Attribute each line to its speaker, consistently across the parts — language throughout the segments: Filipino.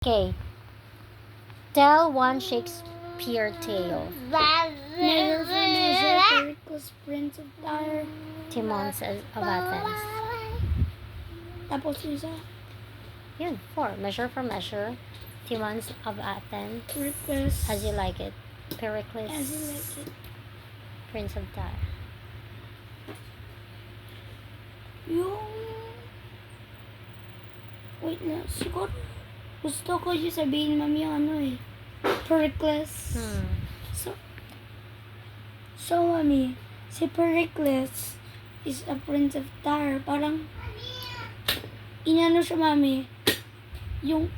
Speaker 1: Okay. Tell one Shakespeare tale.
Speaker 2: Measure for measure, Pericles, Prince of Tyre.
Speaker 1: Timon of Athens.
Speaker 2: Tapos yung isa,
Speaker 1: Yun, 4. Measure for measure. Timon of Athens.
Speaker 2: Pericles.
Speaker 1: As you like it. Pericles.
Speaker 2: As you like it.
Speaker 1: Prince of Tyre.
Speaker 2: Yung... Wait na, siguro gusto ko yung sabihin, mami, yung ano eh. Pericles. So, mami, si Pericles is a Prince of Tyre. Parang, inano siya, mami, yung,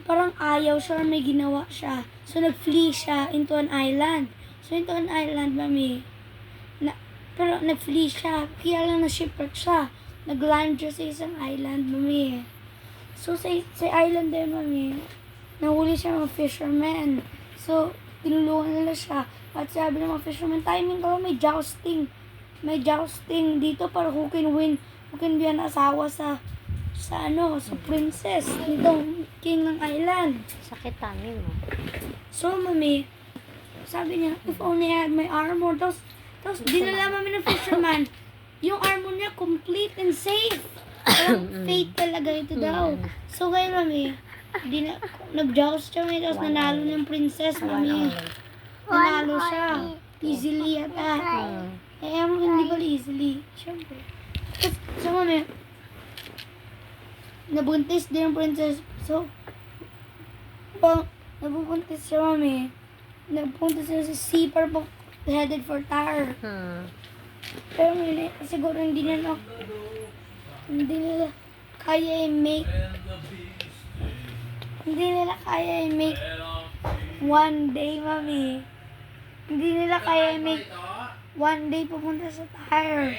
Speaker 2: parang ayaw siya, may ginawa siya. So, nag-flee siya into an island. So, into an island, mami, pero nag-flee siya. Kaya lang na-shipwreck siya. Nag-land siya sa isang island, mami. So, sa island din, mami, nahuli siya ng mga fishermen. So, tinulungan nila siya. At sabi ng mga fishermen, timing ka, may jousting. May jousting dito para who can be an asawa sa princess nitong king ng island.
Speaker 1: Sakit tummy mo.
Speaker 2: So, mami, sabi niya, if only I had my armor. Tapos dinala mami ng fisherman. Yung armor niya, complete and safe. Parang fate talaga ito daw. So, kaya mami, nag-joust siya mami, tapos nanalo ng princess, mami. Nanalo siya. Easily at hindi pala easily. Siyempre. So, mami, nabuntis din yung princess. So, nabuntis siya, mami. Nabuntis siya sa sea para headed for Tyre. Pero siguro hindi nila kaya i-make one day, mami. Hindi nila kaya i-make one day pupunta sa Tyre.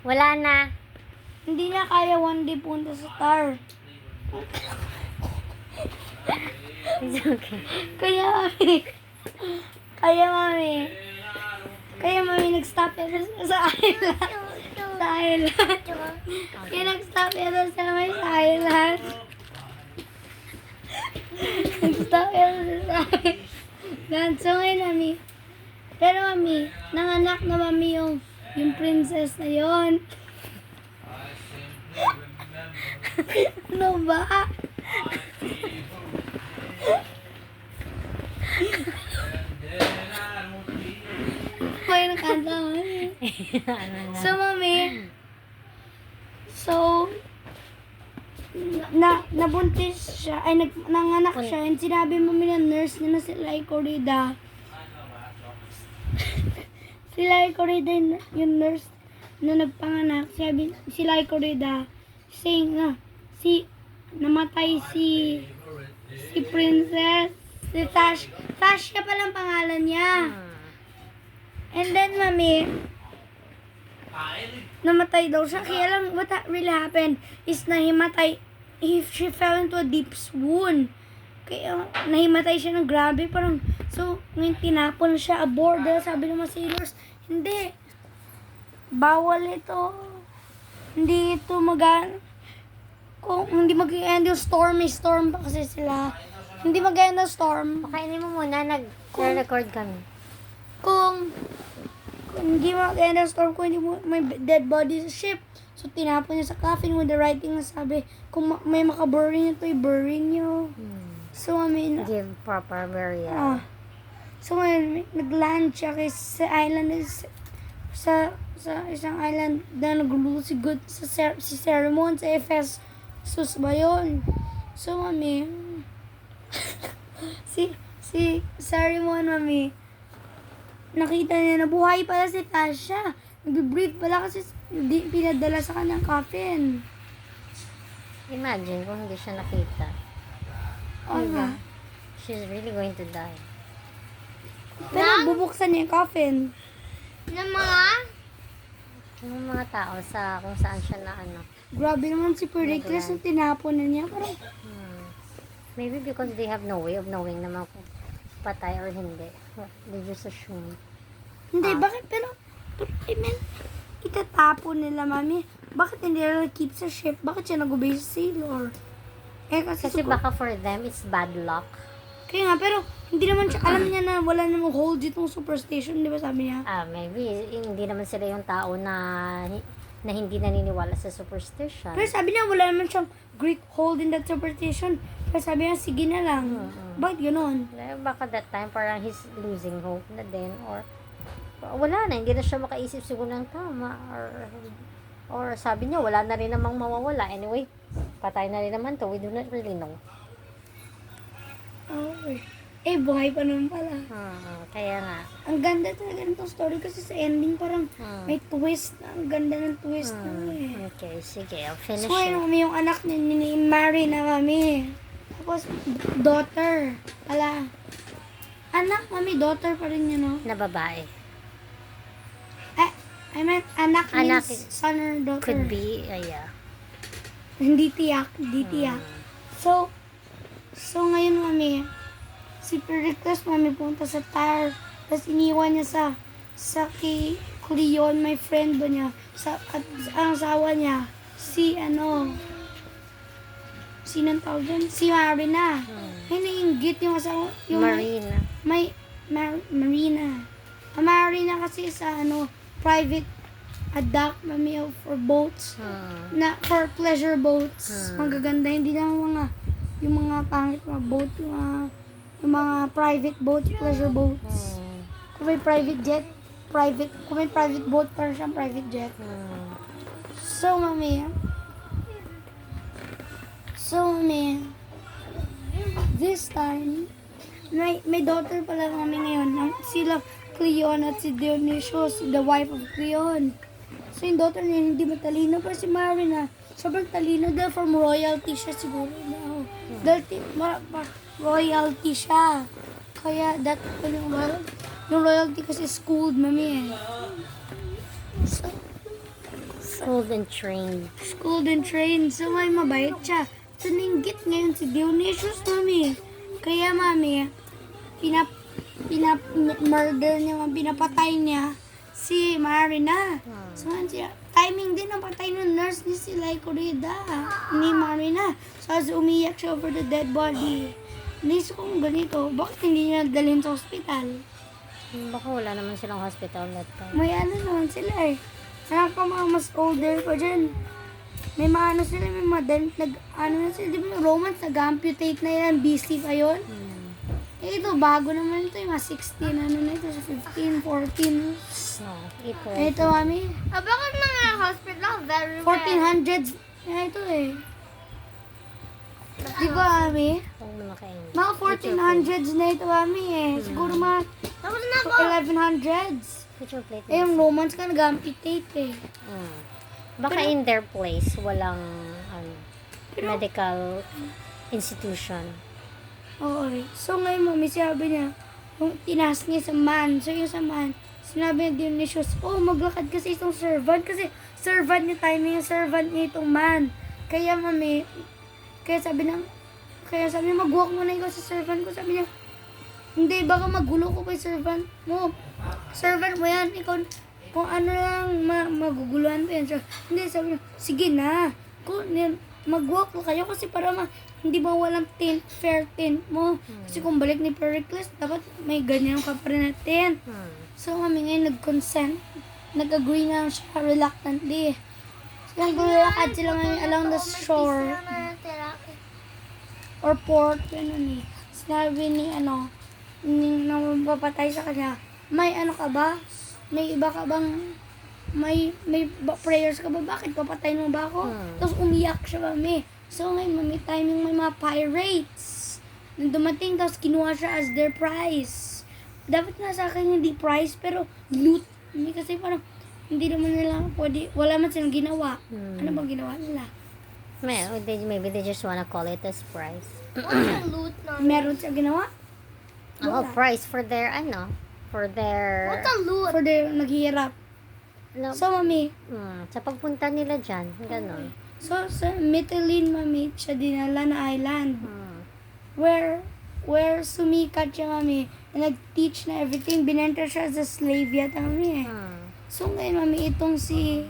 Speaker 1: Wala na.
Speaker 2: Hindi na kaya one day punta sa Tyre.
Speaker 1: It's okay.
Speaker 2: Kaya mami, nag-stop ito sa island. Sa island. Kaya nag-stop ito sa may island. Nag-stop ito sa island. So ngayon, mami. Pero mami, nanganak na mami yung princess na yon. Ano ba? May nakanta mami. So, mami, nabuntis siya, nanganak siya, and sinabi mami ng nurse na si Lycorida. Si Lycorida, yung nurse na nagpanganak, si Lycorida, saying na, namatay si princess, si Tasha palang pangalan niya. And then, mami, namatay daw siya. Kaya lang, what really happened is she fell into a deep swoon. Kaya, nahimatay siya ng grabe. Parang, so, ngayon tinapon siya aboard. Sabi ng mga sailors, hindi. Bawal ito. Hindi ito kung hindi mag-end yung storm pa kasi sila. Hindi mag-end yung storm.
Speaker 1: Pakainin mo muna. Nag-record kami.
Speaker 2: Kung hindi mag-end ang storm, kung hindi may dead body sa ship, so tinapon niya sa coffin with the writing na sabi, kung may makabury niyo to, i-bury niyo. So,
Speaker 1: Give proper burial.
Speaker 2: So, nag-land siya sa island, sa isang island na nagluluto si Cerimon sa Ephesus ba yun? So, mami, si Cerimon, mami, nakita niya na buhay pala si Tasha. Nag-breathe pala kasi pinadala sa kanyang coffin.
Speaker 1: Imagine kung hindi siya nakita.
Speaker 2: Diba?
Speaker 1: She's really going to die.
Speaker 2: Pero bubuksan niya yung coffin.
Speaker 1: Yung mga tao kung saan siya na
Speaker 2: Grabe naman si Pericles na tinapon na niya. Parang,
Speaker 1: maybe because they have no way of knowing naman kung patay or hindi. They just assume.
Speaker 2: hindi, bakit? Pero, I mean, itatapon nila, mami. Bakit hindi nila keep sa ship? Bakit siya nag-obey sa sailor? kasi
Speaker 1: Kasi baka for them, it's bad luck.
Speaker 2: kaya nga, pero hindi naman siya, alam niya na wala namang hold itong superstition, di ba sabi niya?
Speaker 1: Maybe, hindi naman sila yung tao na hindi naniniwala sa superstition.
Speaker 2: Pero sabi niya, wala naman siyang great hold in that superstition. Pero sabi niya, sige na lang. Bakit gano'n?
Speaker 1: Baka that time, parang he's losing hope na din. Or wala na, hindi na siya makaisip siguro ng tama. Or sabi niya, wala na rin namang mawawala. Anyway, patay na rin naman to. We do not really know.
Speaker 2: Buhay pa naman pala.
Speaker 1: Kaya nga.
Speaker 2: Ang ganda talaga nitong story kasi sa ending parang may twist. Ang ganda ng twist na
Speaker 1: Okay, sige. I'll finish
Speaker 2: So,
Speaker 1: it.
Speaker 2: mami, yung anak ni Mary na mami. Tapos, daughter. Pala. Anak, mami, daughter pa rin yun, no?
Speaker 1: Na babae.
Speaker 2: I meant anak
Speaker 1: Anak
Speaker 2: means son or daughter.
Speaker 1: Could be, yeah.
Speaker 2: Hindi tiyak. So ngayon, mami, si Pericles, mami, punta sa tower. Tapos iniwan niya sa kay Cleon, my friend ba niya, at ang asawa niya, sinong tawag dyan? Si Marina. Ay, naiinggit yung asawa, yung
Speaker 1: Marina.
Speaker 2: Marina. Ang Marina kasi sa, private dock, mami, for boats. For pleasure boats. Magaganda, hindi lang yung mga pangit mga boat, yung mga private boats, pleasure boats. Kung may private jet, kung may private boat, parang siyang private jet. So, mami, this time, may daughter pala kami ngayon. Sila Cleon at si Dionysius, the wife of Cleon. So, yung daughter niya hindi matalino, pero si Marina, sobrang talino dahil from royalty siya siguro. Dahil royalty siya. Kaya, yung royalty kasi schooled, mami. So,
Speaker 1: Schooled and trained.
Speaker 2: schooled and trained. So, may mabait siya. So, ninggit ngayon si Dionysius, mami. Kaya, mami, murder niya, pinapatay niya si Marina. So, timing din ang patay ng nurse ni si Lycorida, ni Marina. So, as umiyak siya over the dead body. Naisip kong ganito, bakit hindi niya dalhin sa hospital?
Speaker 1: Baka wala naman silang hospital that time.
Speaker 2: May naman sila eh. Anak ko mga mas older pa dyan. May mga sila, may mga sila, di ba yung Romans, nag-amputate na yan, BC pa yun. Ito, bago naman ito, yung mga 16, na ito, sa 15, 14. Ito, mami.
Speaker 3: Bakit mga hospital? Very
Speaker 2: 1400s na ito eh. Di ba, mami? Mga 1400s na ito, mami eh. Siguro mga
Speaker 3: Tapos na po.
Speaker 2: 1100s.
Speaker 1: plate.
Speaker 2: Yung Romans ka nag-amputate eh.
Speaker 1: Baka in their place, walang medical institution.
Speaker 2: Oo eh. So ngayon, mami, sabi niya, yung tinaas niya sa man. So yung sa man, sinabi niya Dionysius, maglakad kasi itong servant. Kasi servant niya tayo, yung servant niya itong man. Kaya, mami, kaya sabi niya, mag-walk muna ikaw sa servant ko. Sabi niya, hindi, baka magulo ko pa yung servant mo. Servant mo yan, ikaw, kung ano lang, maguguluhan pa yan. So, hindi, sabi niya, sige na. Mag-walk kayo kasi para hindi ba walang tent, fair tent mo. Kasi kung balik ni Pericles, dapat may ganyan ka pa rin na tent. So, kami ngayon nag-consent. Nag-agree na siya reluctantly. So, naglalakad sila ngayon along the shore. Or port, yun eh. Sinabi ni nang papatay sa kanya, may ka ba? May iba ka bang, may prayers ka ba? Bakit papatayin mo ba ako? Tapos umiyak siya, mami. So ngayon, mami, timing may mga pirates. Nung dumating, tapos kinuha siya as their prize. Dapat nga sa akin hindi prize, pero loot. Hindi kasi parang, hindi naman nila pwede, wala man silang ginawa. Ano bang ginawa nila?
Speaker 1: Maybe they just wanna call it as prize.
Speaker 3: What's the loot na?
Speaker 2: Meron siya ginawa?
Speaker 1: Prize for their, for their...
Speaker 3: What's the loot?
Speaker 2: For the naghihirap.
Speaker 1: No,
Speaker 2: So, mami,
Speaker 1: sa pagpunta nila dyan, ganon.
Speaker 2: so sa Mytilene, mami, siya dinala na island. Where sumikat siya, mami. Nag-teach na everything. Binenta siya as a slave yata, mami eh. So ngayon, mami, itong si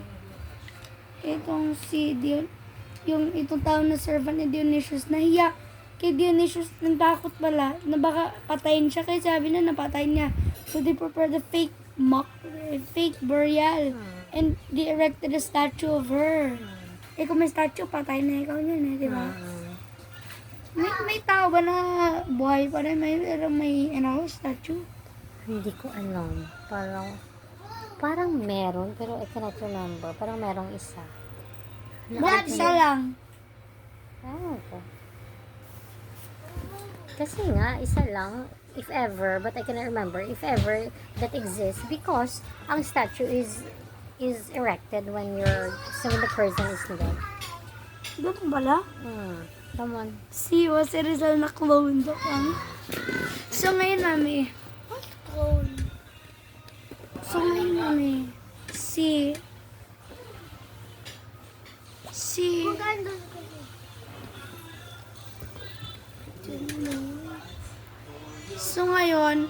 Speaker 2: yung itong tao na servant ni Dionysius, nahiya kay Dionysius, nagtakot pala na baka patayin siya. Kaya sabi na napatayin niya. So they prepared a fake burial. And they erected a statue of her. Eh kung may statue, patay na ikaw yun di ba? May tao ba na buhay pa rin? May statue?
Speaker 1: Hindi ko alam. Parang meron, pero I cannot remember. Parang merong isa.
Speaker 2: Bakit isa lang?
Speaker 1: Ewan ko. Kasi nga, isa lang, if ever, but I cannot remember, if ever that exists, because ang statue is erected when the person is dead.
Speaker 2: Ganun pala?
Speaker 1: Come on.
Speaker 2: Si Jose Rizal na clone doon. So ngayon mami,
Speaker 3: Clone.
Speaker 2: si
Speaker 3: Maganda.
Speaker 2: So ngayon,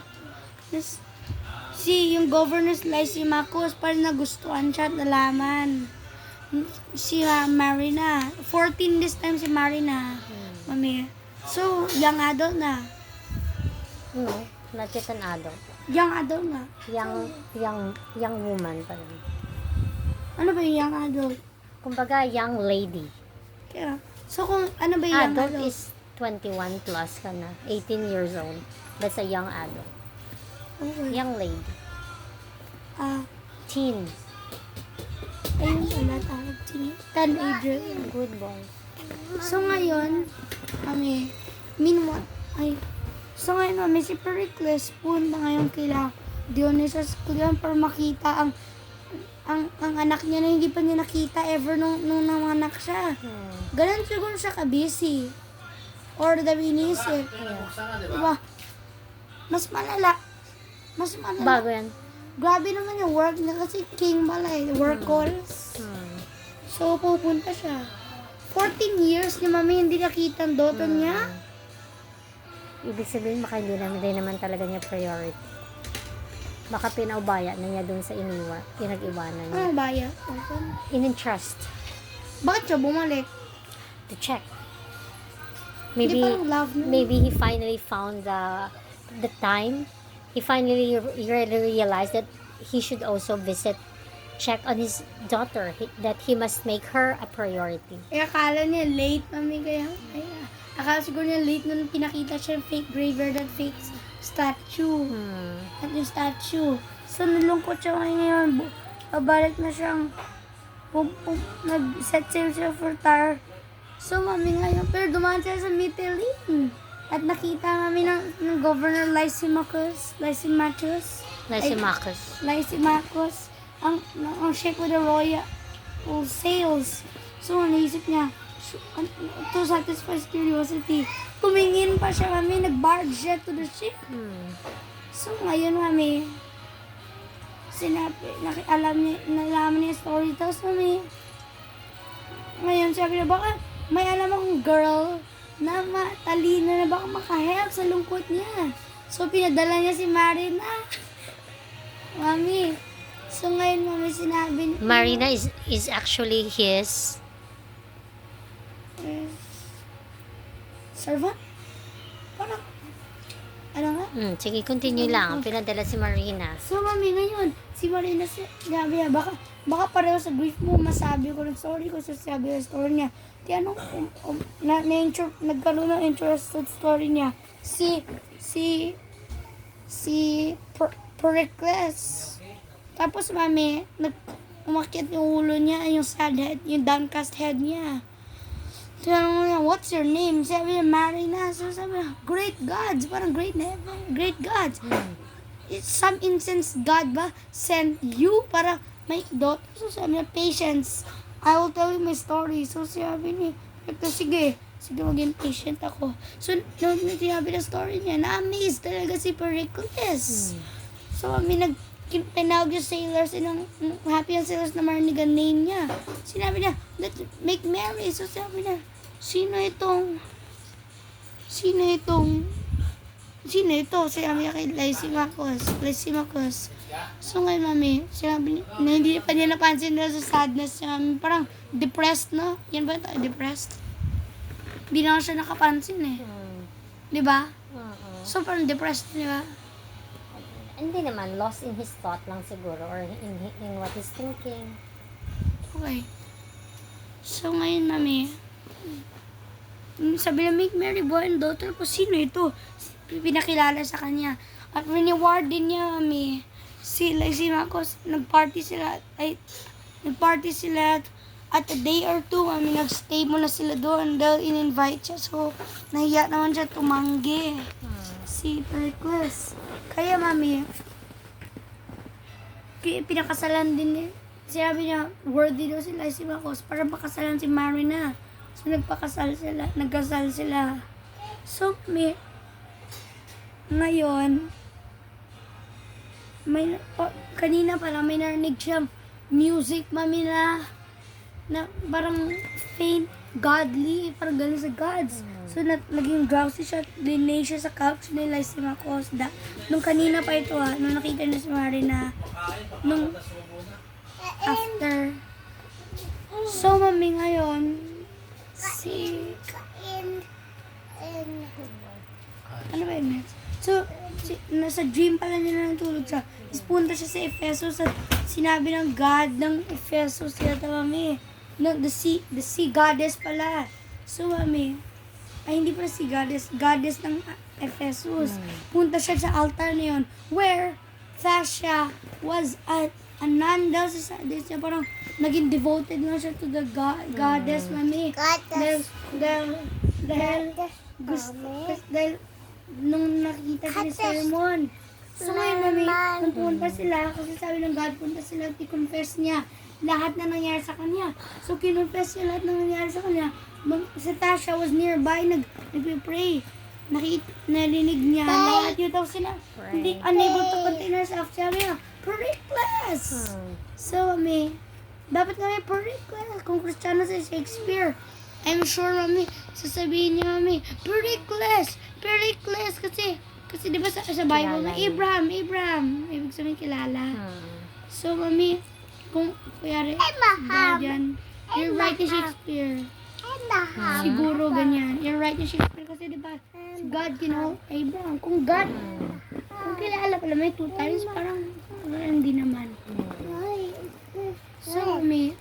Speaker 2: yung Governor Lysimachus parang nagustuhan siya at nalaman. Si Marina. 14 this time si Marina. Mami. So, young adult na.
Speaker 1: No, not yet an adult.
Speaker 2: Young adult na.
Speaker 1: Young woman pa rin.
Speaker 2: Ano ba yung young adult?
Speaker 1: Kumbaga, young lady.
Speaker 2: Kaya, so kung ano ba yung young
Speaker 1: Adult
Speaker 2: adult?
Speaker 1: is 21 plus ka na. 18 years old. That's a young adult.
Speaker 2: Okay.
Speaker 1: Young lady. Teen.
Speaker 2: Ayun pala tawag. Teenager.
Speaker 1: Good boy.
Speaker 2: So ngayon, so ngayon, si Pericles punta ngayon kila Dionysius Kulian para makita ang anak niya na hindi pa niya nakita ever nung nanganak siya. Ganun siguro siya ka-busy. Or the inisip. Diba? Mas malala.
Speaker 1: Bago yan.
Speaker 2: Grabe naman yung work niya kasi king pala work calls. So, pupunta siya. 14 years ni mami hindi nakita ang daughter niya.
Speaker 1: Ibig sabihin, baka hindi naman talaga niya priority. Baka pinaubaya na niya dun sa pinag-iwanan niya.
Speaker 2: Ano ba yan?
Speaker 1: In-entrust
Speaker 2: Bakit siya bumalik?
Speaker 1: to check.
Speaker 2: Hindi parang love na.
Speaker 1: Maybe he finally found the time. He finally realized that he should also check on his daughter, that he must make her a priority.
Speaker 2: Akala niya late mami kaya. Akala siguro niya late nung pinakita siya yung fake graveyard at fake statue. At yung statue. So nalungkot siya ngayon. Babalik na siyang nag-set sail siya for Tar. So mami ngayon, pero dumaan siya sa Mytilene. At nakita mami ng Governor Lysimachus. Ang ship with the royal sails. So, naisip niya, to satisfy his curiosity, tumingin pa siya mami, nag-barge siya to the ship. So, ngayon mami, nalaman niya yung story. Tapos mami, ngayon sabi na, baka may alam akong girl na matalino na baka makahelp sa lungkot niya. So, pinadala niya si Marina. Mami, so ngayon mami sinabi niya,
Speaker 1: Marina is actually his
Speaker 2: servant? Parang, ano nga?
Speaker 1: sige, continue lang. Pinadala si Marina.
Speaker 2: So mami, ngayon, si Marina, sabi niya, baka pareho sa grief mo, masabi ko ng story ko, sabi yung story niya. Di ano, nagkaroon ng interested story niya. Si Pericles. Tapos mami, umakyat yung ulo niya, yung sad head, yung downcast head niya. Tinanong niya, what's your name? Sabi niya, Marina. So sabi niya, great gods, parang great gods. It's some instance God ba sent you para may daughter. So sabi niya, patience. I will tell you my story. So sabi niya, sige, maging patient ako. So, nung sinabi na story niya, na-amaze talaga si Pericles. So, tinawag yung sailors, happy ang sailors na marinig ang name niya. Sinabi niya, let's make merry. So, sabi niya, sino itong sino ito? Sinabi niya kay Lysimachus. So ngayon, mami, sinabi niya, na hindi pa niya napansin na sa sadness niya, mami, parang depressed, no? Yan ba ito? Depressed? Hindi na siya nakapansin eh. Di ba? So parang depressed, di ba?
Speaker 1: Hindi naman, lost in his thought lang siguro or in what he's thinking.
Speaker 2: Okay. So ngayon, mami, sabi niya, make Mary boy and daughter ko, sino ito? Pinakilala sa kanya. At reward din niya, mami, si Lysimachus, nagparty sila at a day or two, mami, nagstay muna sila doon dahil in-invite siya. So, nahiya naman siya tumanggi. Si Pericles. Kaya, mami, pinakasalan din niya. Sinabi niya, worthy daw si Lysimachus para makasalan si Marina. So, nagkasal sila. So, ngayon, kanina pala may narinig siyang music, mami, na parang faint, godly, parang galing sa gods. So, naging drowsy siya, linay siya sa couch ni Lysimachus. Nung kanina pa ito nung nakita niya si Marina, nung after. So, mami, ngayon, ano ba yun? So, nasa dream pala nila natulog siya. Tapos punta siya sa Ephesus at sinabi ng God ng Ephesus sila mami. The sea goddess pala. So, mami, ay hindi pala sea goddess ng Ephesus. Punta siya sa altar na yun where Thasha was a nun daw sa niya, parang naging devoted na siya to the goddess, mami. Dahil nung nakita siya ni Sermon. So ngayon, mami, nung punta sila, kasi sabi ng God, punta sila at i-confess niya lahat na nangyari sa kanya. So, kinonfess niya lahat na nangyari sa kanya. Si Tasha was nearby, nagpipray. Narinig niya, lahat yun daw sila. Hindi, unable to contain herself. Sabi niya, Pericles! So, mami, dapat nga may Pericles. Kung Kristiyano si Shakespeare, I'm sure, mami, sasabihin niya, mami, Pericles! Kasi di ba sa Bible, Abraham, ibig sabihin kilala. So, mami, kung kuyari, ganyan, you're right ni Shakespeare. Siguro ganyan. You're right ni Shakespeare kasi di ba, si God, Abraham. Kung kilala pala, may 2 times, parang, hindi naman. So, mami,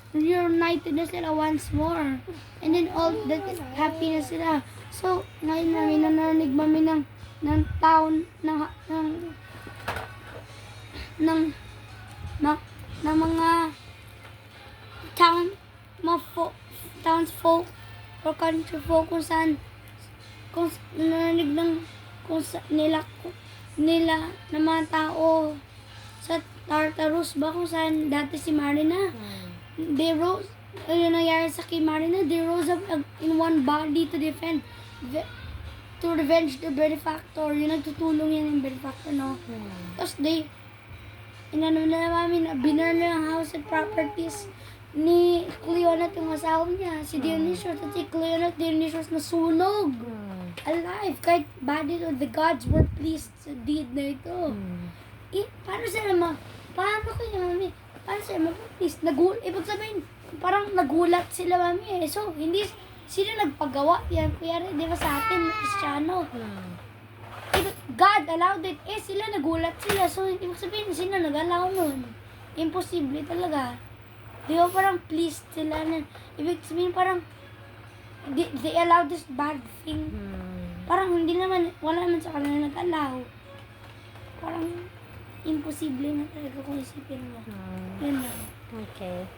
Speaker 2: reunited na sila once more. And then all that happy na sila. So, ngayon, mami, nananig mami ng town, ng mga townsfolk or country folk kung nananig nila ng mga tao sa Tartarus ba kung saan dati si Marina. They rose, ano nangyari sa kay Marina, they rose up in one body to revenge the benefactor. Yung nagtutulong yan yung benefactor, no? Tapos binurn na ang house and properties ni Cleon at yung asawa niya, si Dionysius. At si Cleon at Dionysius nasunog alive. Kahit body of the gods were pleased sa deed na ito. Paano sila please? Ibig sabihin, parang nagulat sila, mami eh. So, hindi, sino nagpagawa yan? Kaya, di ba sa atin, Kristiyano? God allowed it. Sila nagulat sila. So, ibig sabihin, sino nag-allow nun? Imposible talaga. Di ba parang pleased sila na, ibig sabihin parang, they allowed this bad thing. Parang hindi naman, wala naman sa kanila nag-allow. Parang, imposible na talaga kung isipin mo. Yun lang.
Speaker 1: Okay.